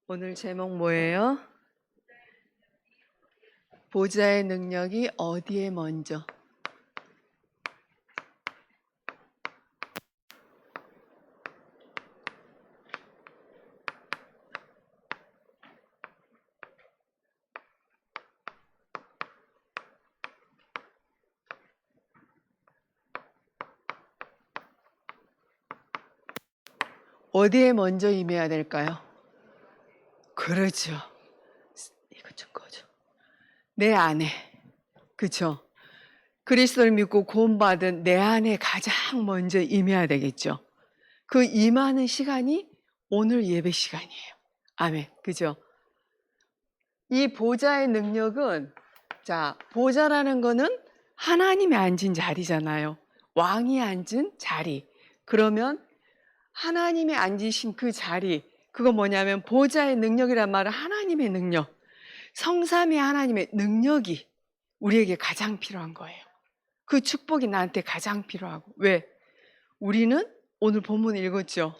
오늘 제목 뭐예요? 보좌의 능력이 어디에 먼저? 어디에 먼저 임해야 될까요? 그렇죠. 이거 좀 꺼줘. 내 안에. 그렇죠. 그리스도를 믿고 구원받은 내 안에 가장 먼저 임해야 되겠죠. 그 임하는 시간이 오늘 예배 시간이에요. 아멘. 그죠? 이 보좌의 능력은, 자, 보좌라는 거는 하나님이 앉은 자리잖아요. 왕이 앉은 자리. 그러면 하나님이 앉으신 그 자리, 그거 뭐냐면 보좌의 능력이란 말은 하나님의 능력, 성삼위 하나님의 능력이 우리에게 가장 필요한 거예요. 그 축복이 나한테 가장 필요하고. 왜? 우리는 오늘 본문 읽었죠?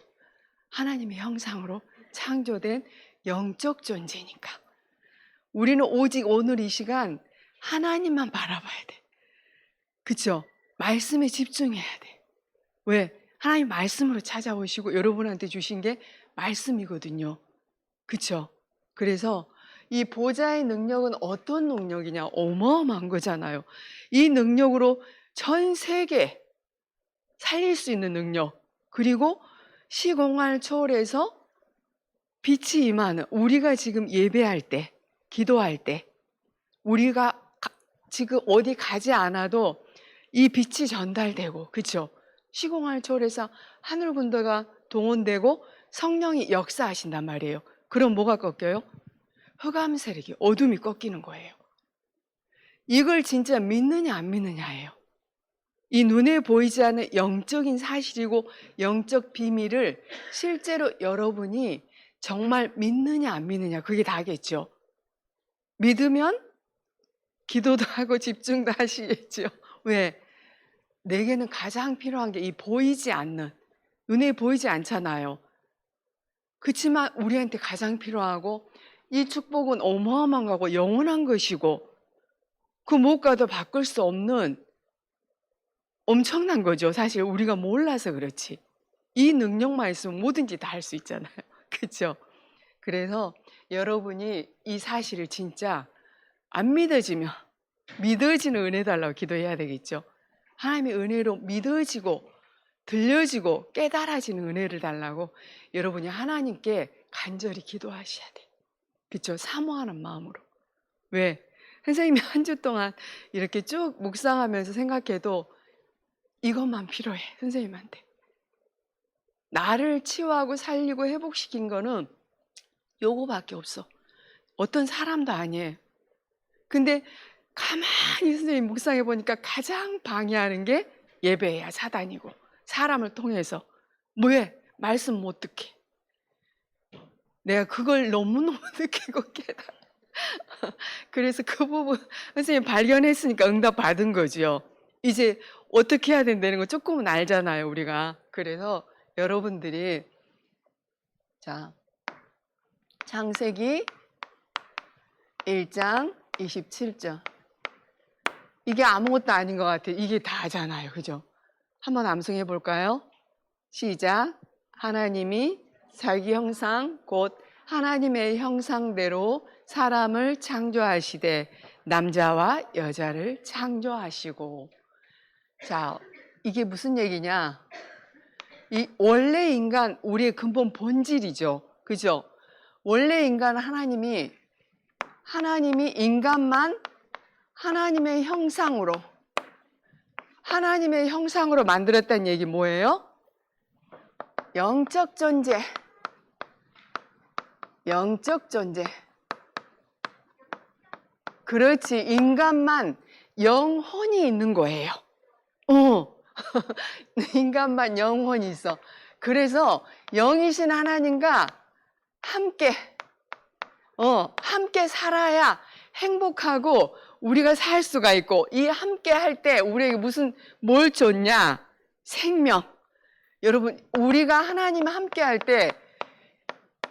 하나님의 형상으로 창조된 영적 존재니까. 우리는 오직 오늘 이 시간 하나님만 바라봐야 돼. 그쵸? 말씀에 집중해야 돼. 왜? 하나님 말씀으로 찾아오시고 여러분한테 주신 게 말씀이거든요. 그쵸? 그래서 이 보좌의 능력은 어떤 능력이냐? 어마어마한 거잖아요. 이 능력으로 전 세계 살릴 수 있는 능력, 그리고 시공간을 초월해서 빛이 임하는, 우리가 지금 예배할 때, 기도할 때, 우리가 지금 어디 가지 않아도 이 빛이 전달되고, 그쵸? 시공간을 초월해서 하늘 군대가 동원되고 성령이 역사하신단 말이에요. 그럼 뭐가 꺾여요? 흑암 세력이, 어둠이 꺾이는 거예요. 이걸 진짜 믿느냐 안 믿느냐예요. 이 눈에 보이지 않는 영적인 사실이고 영적 비밀을 실제로 여러분이 정말 믿느냐 안 믿느냐, 그게 다겠죠. 믿으면 기도도 하고 집중도 하시겠죠. 왜? 내게는 가장 필요한 게 이 보이지 않는, 눈에 보이지 않잖아요. 그렇지만 우리한테 가장 필요하고, 이 축복은 어마어마한 거고 영원한 것이고 그 무엇과도 바꿀 수 없는 엄청난 거죠. 사실 우리가 몰라서 그렇지. 이 능력만 있으면 뭐든지 다 할 수 있잖아요. 그렇죠? 그래서 여러분이 이 사실을 진짜 안 믿어지면 믿어지는 은혜 달라고 기도해야 되겠죠. 하나님의 은혜로 믿어지고 들려지고 깨달아지는 은혜를 달라고 여러분이 하나님께 간절히 기도하셔야 돼. 그렇죠? 사모하는 마음으로. 왜? 선생님이 한 주 동안 이렇게 쭉 묵상하면서 생각해도 이것만 필요해, 선생님한테. 나를 치유하고 살리고 회복시킨 거는 요거밖에 없어. 어떤 사람도 아니에요. 근데 가만히 선생님 묵상해 보니까 가장 방해하는 게 예배야, 사단이고. 사람을 통해서. 뭐해? 말씀 못 듣게. 내가 그걸 너무너무 느끼고 깨달아. 그래서 그 부분 선생님 발견했으니까 응답 받은 거죠. 이제 어떻게 해야 된다는 거 조금은 알잖아요, 우리가. 그래서 여러분들이, 자, 창세기 1장 27절. 이게 아무것도 아닌 것 같아요. 이게 다잖아요. 그죠? 한번 암송해 볼까요? 시작. 하나님이 자기 형상 곧 하나님의 형상대로 사람을 창조하시되 남자와 여자를 창조하시고. 자, 이게 무슨 얘기냐? 이 원래 인간, 우리의 근본 본질이죠. 그죠? 원래 인간은 하나님이 인간만 하나님의 형상으로 만들었다는 얘기 뭐예요? 영적 존재. 그렇지. 인간만 영혼이 있는 거예요. 인간만 영혼이 있어. 그래서 영이신 하나님과 함께 살아야 행복하고 우리가 살 수가 있고, 이 함께 할 때 우리에게 뭘 줬냐? 생명. 여러분, 우리가 하나님 함께 할 때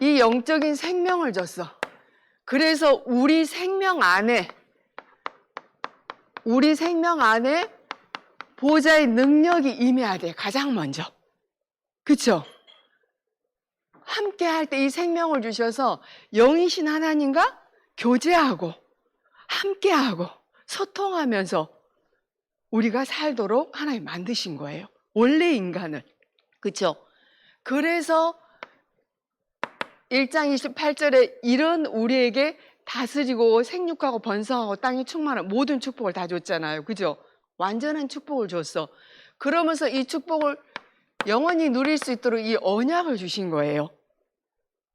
이 영적인 생명을 줬어. 그래서 우리 생명 안에 보호자의 능력이 임해야 돼. 가장 먼저. 그쵸? 함께 할 때 이 생명을 주셔서 영이신 하나님과 교제하고 함께하고 소통하면서 우리가 살도록 하나님 만드신 거예요. 원래 인간을. 그쵸? 그래서 1장 28절에 이런 우리에게 다스리고 생육하고 번성하고 땅이 충만한 모든 축복을 다 줬잖아요. 그죠? 완전한 축복을 줬어. 그러면서 이 축복을 영원히 누릴 수 있도록 이 언약을 주신 거예요.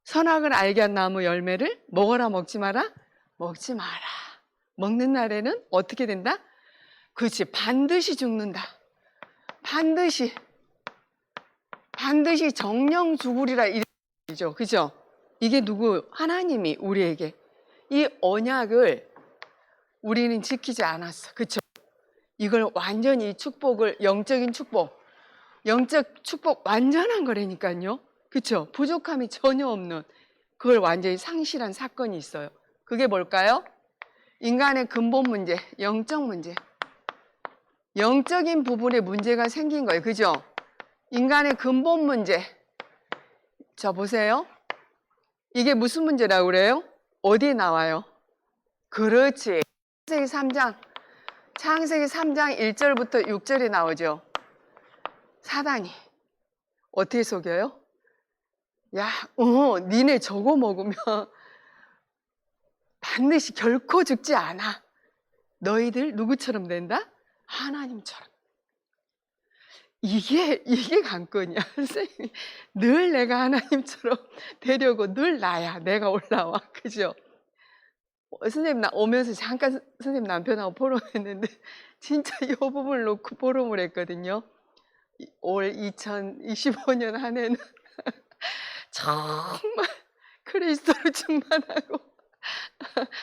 선악을 알게 한 나무 열매를 먹어라 먹지 마라? 먹지 마라. 먹는 날에는 어떻게 된다? 그렇지. 반드시 죽는다. 반드시 정령 죽으리라 이죠. 그죠? 이게 누구? 하나님이 우리에게 이 언약을 우리는 지키지 않았어. 그쵸? 이걸 완전히 축복을 영적 축복 완전한 거라니까요. 그쵸? 부족함이 전혀 없는 그걸 완전히 상실한 사건이 있어요. 그게 뭘까요? 인간의 근본 문제, 영적 문제. 영적인 부분에 문제가 생긴 거예요. 그죠? 인간의 근본 문제. 자, 보세요. 이게 무슨 문제라고 그래요? 어디에 나와요? 그렇지. 창세기 3장 1절부터 6절에 나오죠. 사단이 어떻게 속여요? 야, 니네 저거 먹으면 반드시 결코 죽지 않아. 너희들 누구처럼 된다? 하나님처럼. 이게 관건이야. 선생님, 늘 내가 하나님처럼 되려고 늘 나야. 내가 올라와. 그죠? 선생님, 나 오면서 잠깐 선생님 남편하고 포럼했는데 진짜 이 부분을 놓고 포럼을 했거든요. 올 2025년 한 해는 정말 그리스도로 충만하고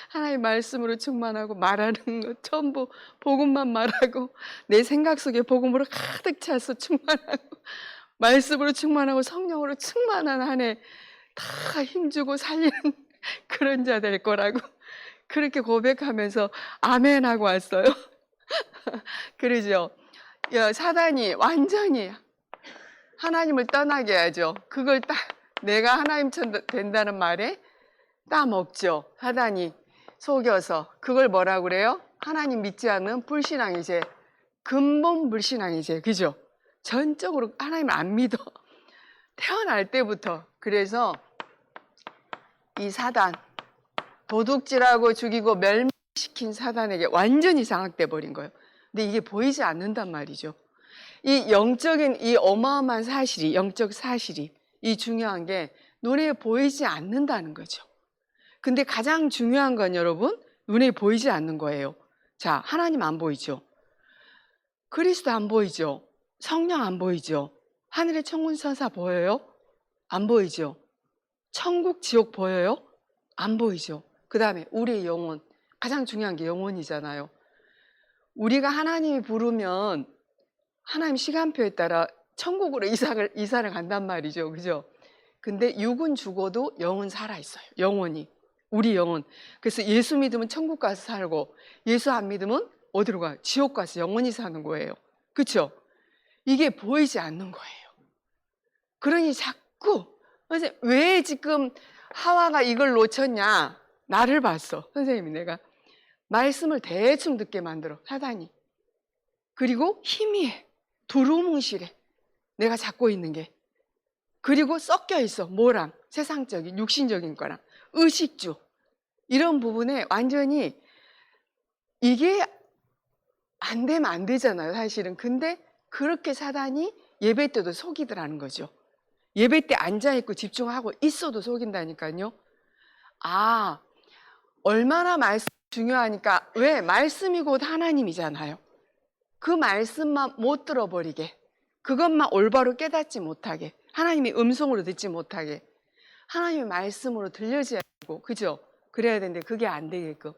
하나님 말씀으로 충만하고 말하는 것 전부 복음만 말하고 내 생각 속에 복음으로 가득 차서 충만하고 말씀으로 충만하고 성령으로 충만한 한 해 다 힘주고 살리는 그런 자 될 거라고 그렇게 고백하면서 아멘 하고 왔어요. 그러죠. 사단이 완전히 하나님을 떠나게 하죠. 그걸 딱 내가 하나님처럼 된다는 말에 따먹죠. 사단이 속여서. 그걸 뭐라고 그래요? 하나님 믿지 않는 불신앙이제. 근본 불신앙이제. 그죠? 전적으로 하나님을 안 믿어. 태어날 때부터. 그래서 이 사단, 도둑질하고 죽이고 멸망시킨 사단에게 완전히 장악돼 버린 거예요. 근데 이게 보이지 않는단 말이죠. 이 영적인 이 어마어마한 사실이, 영적 사실이 이 중요한 게 눈에 보이지 않는다는 거죠. 근데 가장 중요한 건 여러분, 눈에 보이지 않는 거예요. 자, 하나님 안 보이죠? 그리스도 안 보이죠? 성령 안 보이죠? 하늘의 천군 천사 보여요? 안 보이죠? 천국 지옥 보여요? 안 보이죠? 그 다음에 우리의 영혼, 가장 중요한 게 영혼이잖아요. 우리가 하나님이 부르면 하나님 시간표에 따라 천국으로 이사를 간단 말이죠. 그죠? 근데 육은 죽어도 영은 살아있어요. 영혼이. 우리 영혼. 그래서 예수 믿으면 천국 가서 살고 예수 안 믿으면 어디로 가요? 지옥 가서 영원히 사는 거예요. 그렇죠? 이게 보이지 않는 거예요. 그러니 자꾸 선생님 왜 지금 하와가 이걸 놓쳤냐? 나를 봤어. 선생님이 내가 말씀을 대충 듣게 만들어. 사단이. 그리고 희미해. 두루뭉실해. 내가 잡고 있는 게. 그리고 섞여 있어. 뭐랑? 세상적인, 육신적인 거랑. 의식주. 이런 부분에 완전히 이게 안 되면 안 되잖아요, 사실은. 근데 그렇게 사단이 예배 때도 속이더라는 거죠. 예배 때 앉아있고 집중하고 있어도 속인다니까요. 아, 얼마나 말씀이 중요하니까. 왜? 말씀이 곧 하나님이잖아요. 그 말씀만 못 들어버리게. 그것만 올바로 깨닫지 못하게. 하나님의 음성으로 듣지 못하게. 하나님의 말씀으로 들려줘야 되고, 그죠? 그래야 되는데 그게 안 되게끔.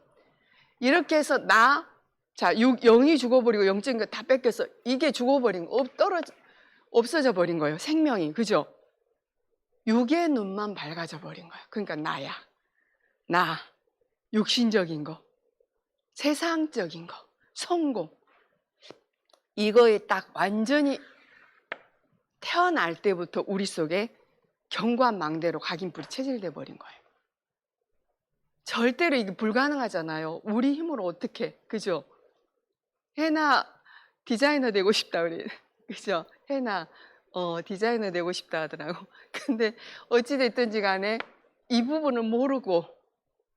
이렇게 해서 영이 죽어버리고 영적인 거 다 뺏겨서 이게 죽어버린 거, 없어져 버린 거예요. 생명이. 그죠? 육의 눈만 밝아져 버린 거야. 그러니까 나야. 나. 육신적인 거. 세상적인 거. 성공. 이거에 딱 완전히 태어날 때부터 우리 속에 경관망대로 각인불이 체질돼 버린 거예요. 절대로 이게 불가능하잖아요. 우리 힘으로 어떻게, 그죠? 해나 디자이너 되고 싶다 그래. 그죠? 해나 디자이너 되고 싶다 하더라고. 근데 어찌됐든지 간에 이 부분을 모르고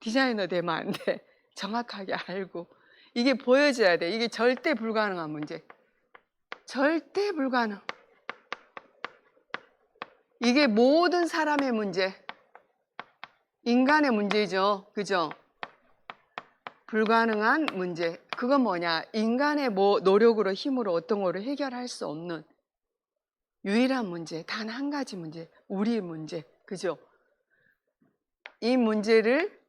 디자이너 되면 안 돼. 정확하게 알고. 이게 보여져야 돼. 이게 절대 불가능한 문제. 절대 불가능. 이게 모든 사람의 문제. 인간의 문제죠. 그죠? 불가능한 문제. 그건 뭐냐? 인간의 노력으로 힘으로 어떤 거를 해결할 수 없는 유일한 문제. 단 한 가지 문제. 우리의 문제. 그죠? 이 문제를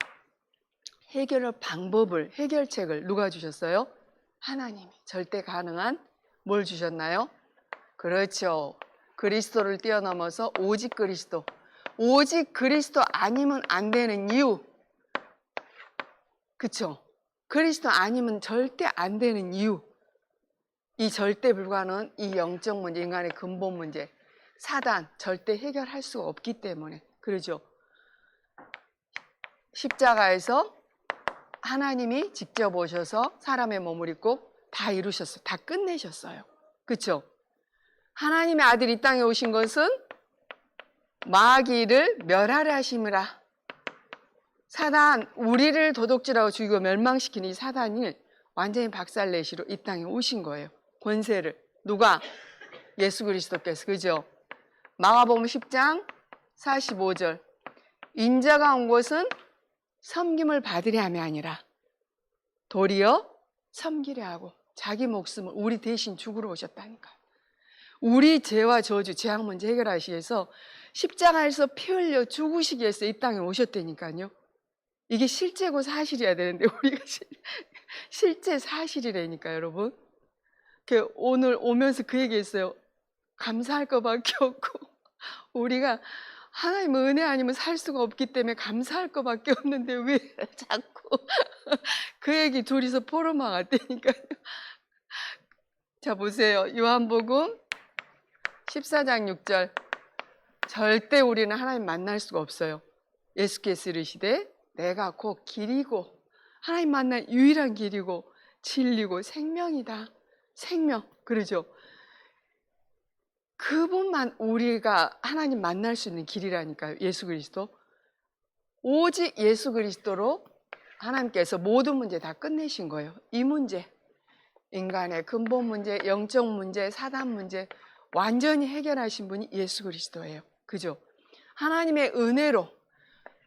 해결할 방법을, 해결책을 누가 주셨어요? 하나님이. 절대 가능한 뭘 주셨나요? 그렇죠. 그리스도를 뛰어넘어서 오직 그리스도. 오직 그리스도 아니면 안 되는 이유. 그쵸? 그리스도 아니면 절대 안 되는 이유. 이 절대 불가능은 이 영적 문제, 인간의 근본 문제. 사단, 절대 해결할 수가 없기 때문에. 그러죠? 십자가에서 하나님이 직접 오셔서 사람의 몸을 입고 다 이루셨어요. 다 끝내셨어요. 그쵸? 하나님의 아들이 이 땅에 오신 것은 마귀를 멸하려 하심이라. 사단, 우리를 도둑질하고 죽이고 멸망시키는 이 사단이 완전히 박살내시로 이 땅에 오신 거예요. 권세를. 누가? 예수 그리스도께서. 그죠? 마가복음 10장 45절. 인자가 온 것은 섬김을 받으려 함이 아니라 도리어 섬기려 하고 자기 목숨을 우리 대신 죽으러 오셨다니까. 우리 죄와 저주, 죄악 문제 해결하시기 위해서 십자가에서 피 흘려 죽으시기 위해서 이 땅에 오셨다니까요. 이게 실제고 사실이어야 되는데 우리가 실제 사실이라니까 여러분. 오늘 오면서 그 얘기했어요. 감사할 것밖에 없고 우리가 하나님 은혜 아니면 살 수가 없기 때문에 감사할 것밖에 없는데 왜 자꾸 그 얘기 둘이서 포럼만 왔다니까요. 자 보세요. 요한복음 14장 6절. 절대 우리는 하나님 만날 수가 없어요. 예수께서 이르시되 내가 곧 길이고 하나님 만날 유일한 길이고 진리고 생명이다. 생명. 그러죠. 그분만 우리가 하나님 만날 수 있는 길이라니까요. 예수 그리스도. 오직 예수 그리스도로 하나님께서 모든 문제 다 끝내신 거예요. 이 문제, 인간의 근본 문제, 영적 문제, 사단 문제 완전히 해결하신 분이 예수 그리스도예요. 그죠? 하나님의 은혜로,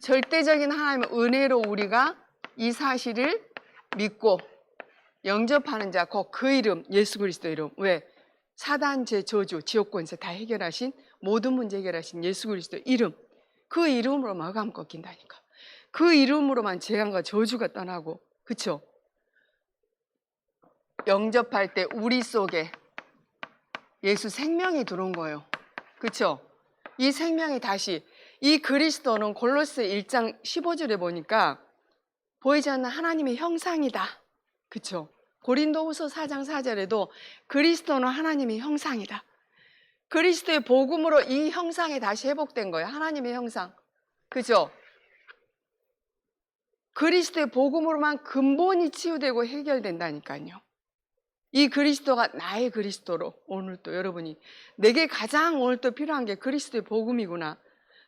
절대적인 하나님의 은혜로 우리가 이 사실을 믿고 영접하는 자, 곧 그 이름, 예수 그리스도 이름. 왜? 사단, 죄, 저주, 지옥 권세 다 해결하신, 모든 문제 해결하신 예수 그리스도 이름. 그 이름으로만 흑암 꺾인다니까. 그 이름으로만 재앙과 저주가 떠나고. 그쵸? 영접할 때 우리 속에 예수 생명이 들어온 거예요. 그쵸? 이 생명이 다시, 이 그리스도는 골로새 1장 15절에 보니까 보이지 않는 하나님의 형상이다. 그쵸? 고린도후서 4장 4절에도 그리스도는 하나님의 형상이다. 그리스도의 복음으로 이 형상이 다시 회복된 거예요. 하나님의 형상. 그죠? 그리스도의 복음으로만 근본이 치유되고 해결된다니까요. 이 그리스도가 나의 그리스도로 오늘 또 여러분이 내게 가장 오늘 또 필요한 게 그리스도의 복음이구나.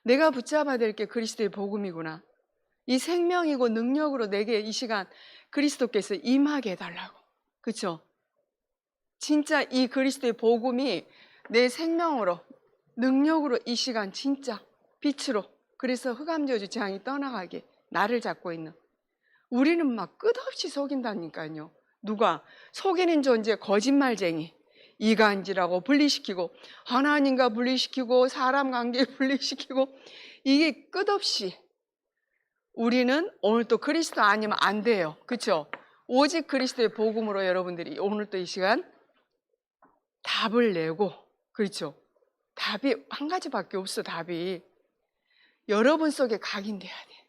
내가 붙잡아야 될 게 그리스도의 복음이구나. 이 생명이고 능력으로 내게 이 시간 그리스도께서 임하게 해달라고. 그렇죠? 진짜 이 그리스도의 복음이 내 생명으로 능력으로 이 시간 진짜 빛으로, 그래서 흑암저주 재앙이 떠나가게 나를 잡고 있는, 우리는 막 끝없이 속인다니까요. 누가? 속이는 존재, 거짓말쟁이, 이간질하고 분리시키고 하나님과 분리시키고 사람 관계 분리시키고, 이게 끝없이. 우리는 오늘 또 그리스도 아니면 안 돼요. 그렇죠? 오직 그리스도의 복음으로 여러분들이 오늘 또 이 시간 답을 내고, 그렇죠? 답이 한 가지밖에 없어. 답이 여러분 속에 각인돼야 돼.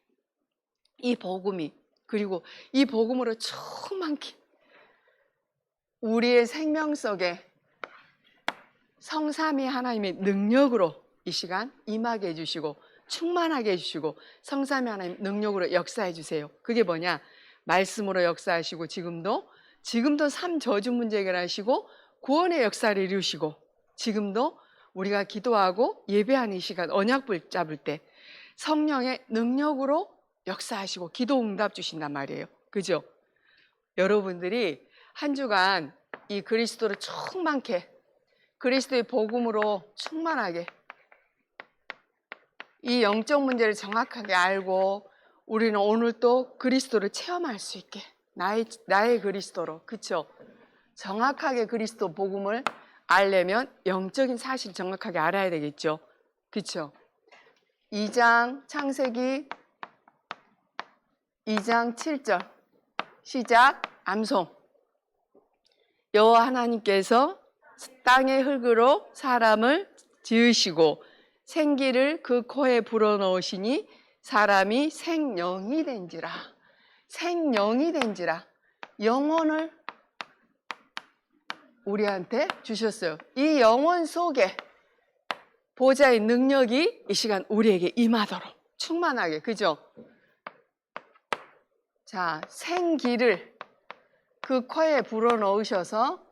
이 복음이. 그리고 이 복음으로 충만히 우리의 생명 속에 성삼위 하나님의 능력으로 이 시간 임하게 해주시고 충만하게 해주시고 성삼위 하나님 능력으로 역사해 주세요. 그게 뭐냐? 말씀으로 역사하시고 지금도 삶 저주 문제 해결하시고 구원의 역사를 이루시고 지금도 우리가 기도하고 예배하는 이 시간 언약불 잡을 때 성령의 능력으로 역사하시고 기도 응답 주신단 말이에요. 그죠? 여러분들이 한 주간 이 그리스도를 충만케 그리스도의 복음으로 충만하게 이 영적 문제를 정확하게 알고 우리는 오늘 또 그리스도를 체험할 수 있게 나의 그리스도로 그쵸? 정확하게 그리스도 복음을 알려면 영적인 사실 정확하게 알아야 되겠죠? 그쵸? 2장 창세기 2장 7절 시작 암송 여호와 하나님께서 땅의 흙으로 사람을 지으시고 생기를 그 코에 불어넣으시니 사람이 생령이 된지라 영혼을 우리한테 주셨어요. 이 영혼 속에 보좌의 능력이 이 시간 우리에게 임하도록 충만하게 그죠? 자, 생기를 그 코에 불어넣으셔서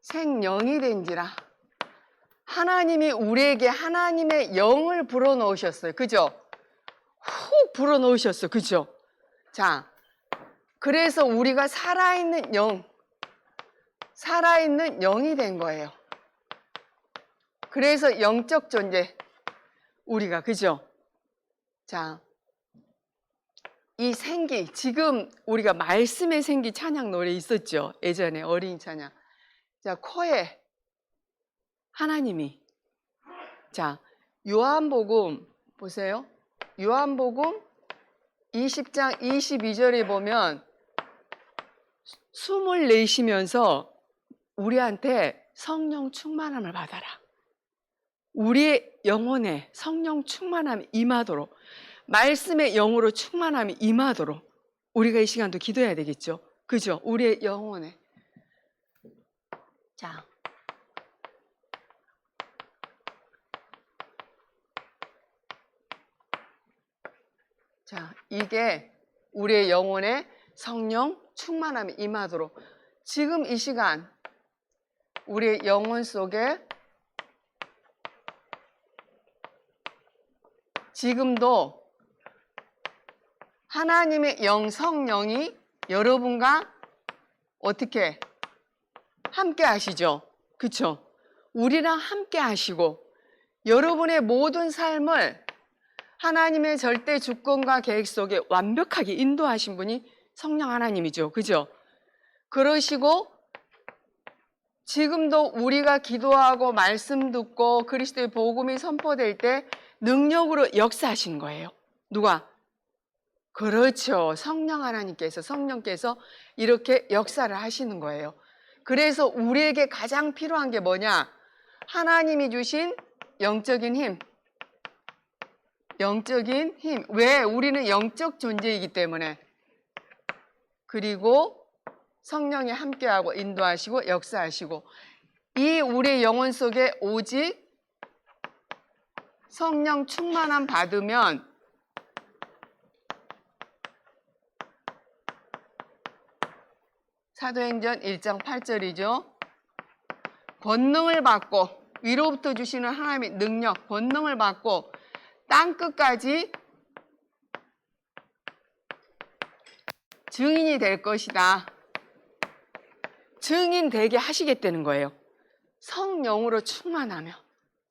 생령이 된지라 하나님이 우리에게 하나님의 영을 불어넣으셨어요. 그죠? 훅 불어넣으셨어요. 그죠? 자, 그래서 우리가 살아있는 영이 된 거예요. 그래서 영적 존재 우리가 그죠? 자, 이 생기 지금 우리가 말씀의 생기 찬양 노래 있었죠. 예전에 어린이 찬양. 자, 코에 하나님이 자, 요한복음 보세요. 요한복음 20장 22절에 보면 숨을 내쉬면서 우리한테 성령 충만함을 받아라. 우리의 영혼에 성령 충만함이 임하도록 말씀의 영으로 충만함이 임하도록 우리가 이 시간도 기도해야 되겠죠. 그죠? 우리의 영혼에 자, 이게 우리의 영혼에 성령 충만함이 임하도록 지금 이 시간 우리의 영혼 속에 지금도 하나님의 성령이 여러분과 어떻게 함께 하시죠? 그쵸? 우리랑 함께 하시고 여러분의 모든 삶을 하나님의 절대 주권과 계획 속에 완벽하게 인도하신 분이 성령 하나님이죠. 그죠? 그러시고 지금도 우리가 기도하고 말씀 듣고 그리스도의 복음이 선포될 때 능력으로 역사하신 거예요. 누가? 그렇죠. 성령 하나님께서 성령께서 이렇게 역사를 하시는 거예요. 그래서 우리에게 가장 필요한 게 뭐냐? 하나님이 주신 영적인 힘. 왜? 우리는 영적 존재이기 때문에. 그리고 성령이 함께하고 인도하시고 역사하시고 이 우리의 영혼 속에 오직 성령 충만함 받으면 사도행전 1장 8절이죠. 권능을 받고 위로부터 주시는 하나님의 능력, 권능을 받고 땅끝까지 증인이 될 것이다. 증인 되게 하시겠다는 거예요. 성령으로 충만하며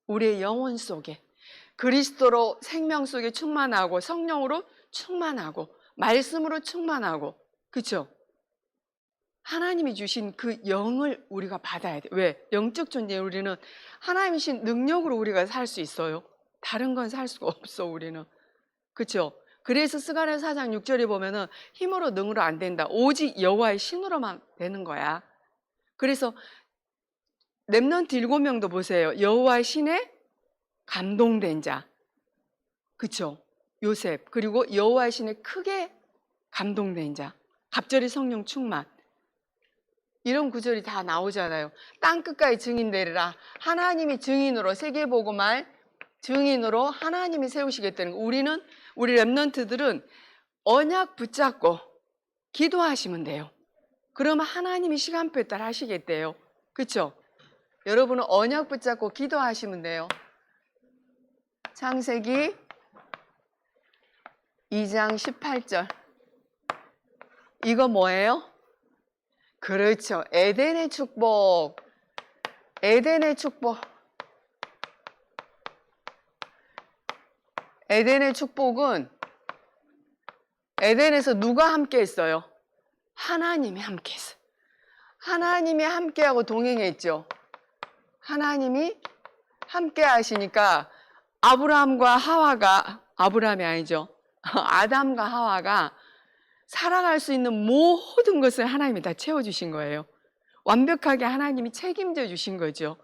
우리의 영혼 속에 그리스도로 생명 속에 충만하고 성령으로 충만하고 말씀으로 충만하고 그렇죠? 하나님이 주신 그 영을 우리가 받아야 돼. 왜? 영적 존재 우리는 하나님이 주신 능력으로 우리가 살 수 있어요. 다른 건 살 수가 없어 우리는. 그렇죠? 그래서 스가랴 4장 6절에 보면은 힘으로 능으로 안 된다. 오직 여호와의 신으로만 되는 거야. 그래서 렘넌트 7명도 보세요. 여호와의 신에 감동된 자. 그쵸? 요셉. 그리고 여호와의 신에 크게 감동된 자. 갑절의 성령 충만. 이런 구절이 다 나오잖아요. 땅 끝까지 증인 되리라. 하나님이 증인으로, 세계보고말 증인으로 하나님이 세우시겠다는 거. 우리 렘넌트들은 언약 붙잡고 기도하시면 돼요. 그러면 하나님이 시간표에 따라 하시겠대요. 그렇죠? 여러분은 언약 붙잡고 기도하시면 돼요. 창세기 2장 18절. 이거 뭐예요? 그렇죠. 에덴의 축복. 에덴의 축복. 에덴의 축복은 에덴에서 누가 함께 했어요? 하나님이 함께 했어요. 하나님이 함께하고 동행했죠. 하나님이 함께 하시니까 아브라함이 아니죠. 아담과 하와가 살아갈 수 있는 모든 것을 하나님이 다 채워주신 거예요. 완벽하게 하나님이 책임져 주신 거죠.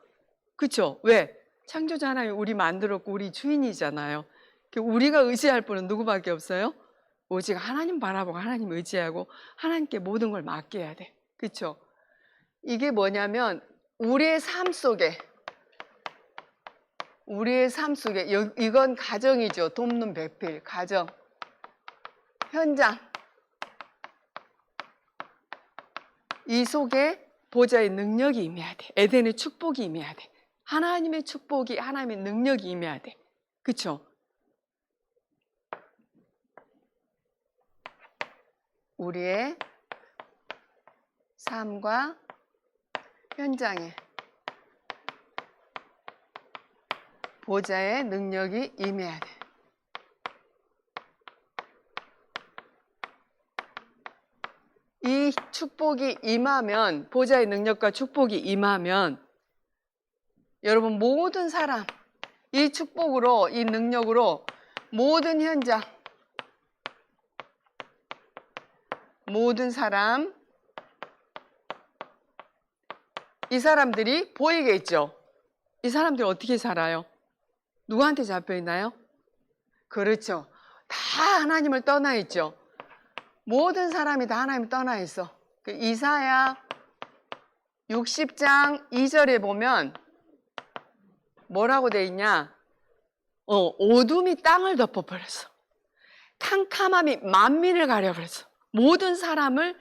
그렇죠? 왜? 창조자 하나님이 우리 만들었고 우리 주인이잖아요. 우리가 의지할 분은 누구밖에 없어요? 오직 하나님 바라보고 하나님 의지하고 하나님께 모든 걸 맡겨야 돼. 그렇죠? 이게 뭐냐면 우리의 삶 속에 이건 가정이죠. 돕는 배필, 가정, 현장. 이 속에 보좌의 능력이 임해야 돼. 에덴의 축복이 임해야 돼. 하나님의 축복이, 하나님의 능력이 임해야 돼. 그렇죠? 우리의 삶과 현장에 보좌의 능력이 임해야 돼. 이 축복이 임하면, 보좌의 능력과 축복이 임하면 여러분 모든 사람, 이 축복으로, 이 능력으로 모든 현장, 모든 사람, 이 사람들이 보이겠죠. 이 사람들이 어떻게 살아요? 누구한테 잡혀 있나요? 그렇죠. 다 하나님을 떠나 있죠. 모든 사람이 다 하나님을 떠나 있어. 이사야 60장 2절에 보면 뭐라고 돼 있냐? 어둠이 땅을 덮어버렸어. 캄캄함이 만민을 가려버렸어. 모든 사람을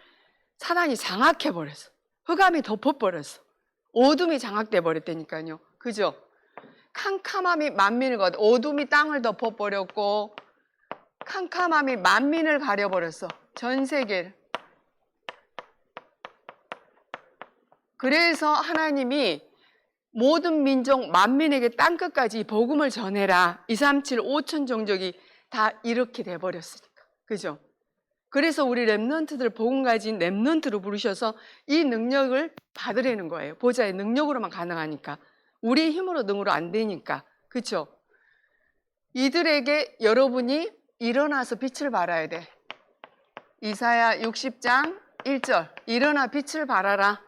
사단이 장악해버렸어. 흑암이 덮어버렸어. 어둠이 장악돼 버렸다니까요. 그죠? 캄캄함이 만민을 가려, 어둠이 땅을 덮어버렸고 캄캄함이 만민을 가려버렸어. 전 세계를. 그래서 하나님이 모든 민족 만민에게 땅끝까지 이 복음을 전해라. 237 5천 종족이 다 이렇게 돼버렸으니까. 그죠? 그래서 우리 렘넌트들, 복음 가진 렘넌트로 부르셔서 이 능력을 받으려는 거예요. 보좌의 능력으로만 가능하니까. 우리 힘으로 능으로 안 되니까. 그렇죠? 이들에게 여러분이 일어나서 빛을 발하야 돼. 이사야 60장 1절. 일어나 빛을 발하라.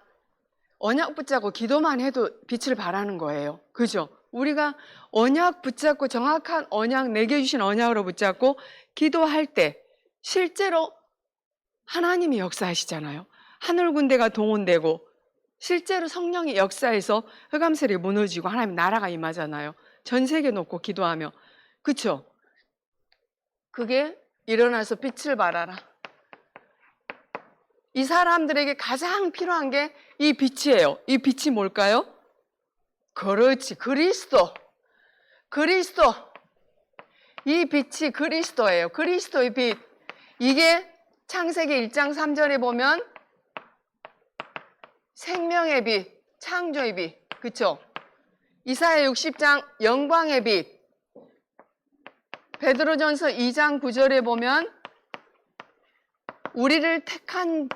언약 붙잡고 기도만 해도 빛을 발하는 거예요. 그죠? 우리가 언약 붙잡고 정확한 언약, 내게 주신 언약으로 붙잡고 기도할 때 실제로 하나님이 역사하시잖아요. 하늘 군대가 동원되고 실제로 성령의 역사에서 흑암세력이 무너지고 하나님 나라가 임하잖아요. 전 세계 놓고 기도하며. 그렇죠? 그게 일어나서 빛을 발하라. 이 사람들에게 가장 필요한 게 이 빛이에요. 이 빛이 뭘까요? 그렇지, 그리스도. 이 빛이 그리스도예요. 그리스도의 빛. 이게 창세기 1장 3절에 보면 생명의 빛, 창조의 빛. 그렇죠? 이사야 60장 영광의 빛. 베드로전서 2장 9절에 보면 우리를 택한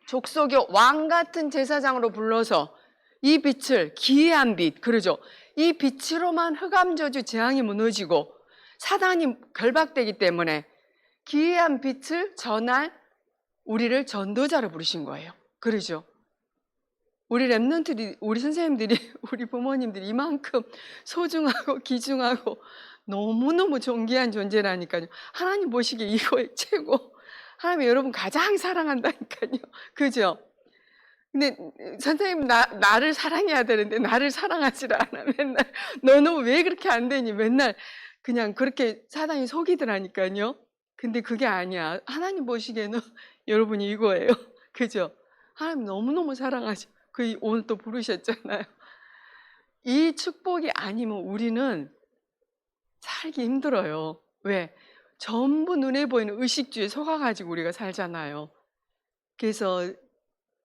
족속의 왕 같은 제사장으로 불러서 이 빛을, 기이한 빛, 그러죠? 이 빛으로만 흑암저주 재앙이 무너지고 사단이 결박되기 때문에 기이한 빛을 전할 우리를 전도자로 부르신 거예요. 그러죠? 우리 랩런트들이, 우리 선생님들이, 우리 부모님들이 이만큼 소중하고 귀중하고 너무너무 존귀한 존재라니까요. 하나님 보시기에 이거의 최고. 하나님이 여러분 가장 사랑한다니까요. 그죠? 근데 선생님 나를 사랑해야 되는데 나를 사랑하지를 않아. 맨날 너는 왜 그렇게 안 되니? 맨날 그냥 그렇게 사단이 속이더라니까요. 근데 그게 아니야. 하나님 보시기에는 여러분이 이거예요. 그죠? 하나님 너무너무 사랑하죠. 그 오늘 또 부르셨잖아요. 이 축복이 아니면 우리는 살기 힘들어요. 왜? 전부 눈에 보이는 의식주에 속아가지고 우리가 살잖아요. 그래서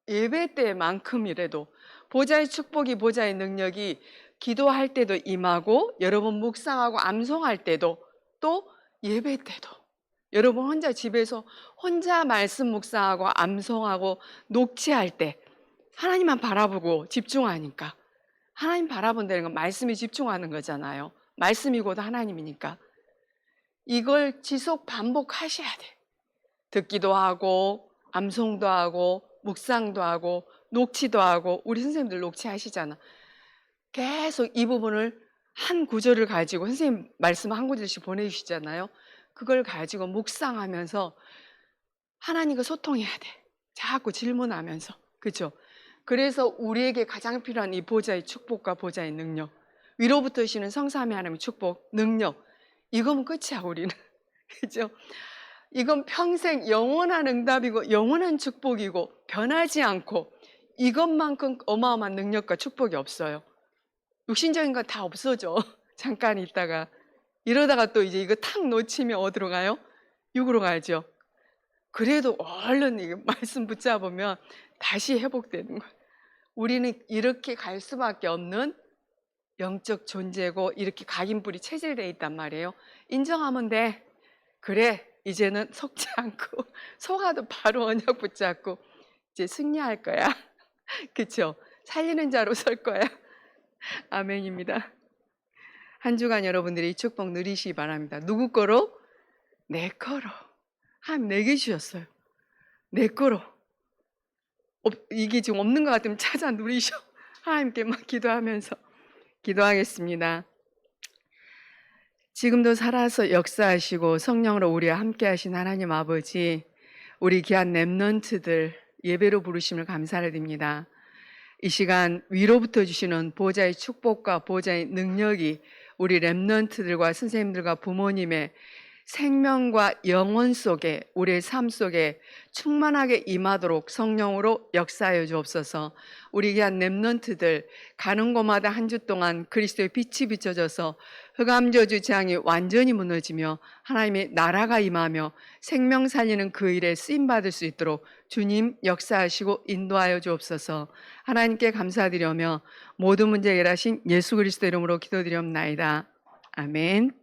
예배 때만큼이라도 보좌의 축복이, 보좌의 능력이 기도할 때도 임하고, 여러분 묵상하고 암송할 때도, 또 예배 때도, 여러분 혼자 집에서 혼자 말씀 묵상하고 암송하고 녹취할 때 하나님만 바라보고 집중하니까, 하나님 바라본다는 건 말씀에 집중하는 거잖아요. 말씀이 곧 하나님이니까 이걸 지속 반복하셔야 돼. 듣기도 하고 암송도 하고 묵상도 하고 녹취도 하고. 우리 선생님들 녹취하시잖아. 계속 이 부분을, 한 구절을 가지고 선생님 말씀 한 구절씩 보내주시잖아요. 그걸 가지고 묵상하면서 하나님과 소통해야 돼. 자꾸 질문하면서. 그렇죠? 그래서 우리에게 가장 필요한 이 보좌의 축복과 보좌의 능력, 위로부터 오시는 성삼위 하나님의 축복, 능력, 이거면 끝이야 우리는. 그죠? 이건 평생 영원한 응답이고 영원한 축복이고 변하지 않고, 이것만큼 어마어마한 능력과 축복이 없어요. 육신적인 건 다 없어져. 잠깐 있다가. 이러다가 또 이제 이거 탁 놓치면 어디로 가요? 육으로 가죠. 그래도 얼른 이 말씀 붙잡으면 다시 회복되는 거예요. 우리는 이렇게 갈 수밖에 없는 영적 존재고, 이렇게 각인뿔이 체질되어 있단 말이에요. 인정하면 돼. 그래, 이제는 속지 않고 속아도 바로 언약 붙잡고 이제 승리할 거야. 그쵸? 살리는 자로 설 거야. 아멘입니다. 한 주간 여러분들이 이 축복 누리시기 바랍니다. 누구 거로? 내 거로. 하나님 내게 주셨어요. 내 거로. 이게 지금 없는 것 같으면 찾아 누리셔. 하나님께 막 기도하면서 기도하겠습니다. 지금도 살아서 역사하시고 성령으로 우리와 함께 하신 하나님 아버지, 우리 귀한 렘넌트들 예배로 부르심을 감사를 드립니다. 이 시간 위로부터 주시는 보좌의 축복과 보좌의 능력이 우리 렘넌트들과 선생님들과 부모님의 생명과 영혼 속에, 우리의 삶 속에 충만하게 임하도록 성령으로 역사하여 주옵소서. 우리 귀한 렘넌트들 가는 곳마다 한 주 동안 그리스도의 빛이 비춰져서 흑암저주 재앙이 완전히 무너지며 하나님의 나라가 임하며 생명 살리는 그 일에 쓰임받을 수 있도록 주님 역사하시고 인도하여 주옵소서. 하나님께 감사드리며 모든 문제 해결하신 예수 그리스도 이름으로 기도드리옵나이다. 아멘.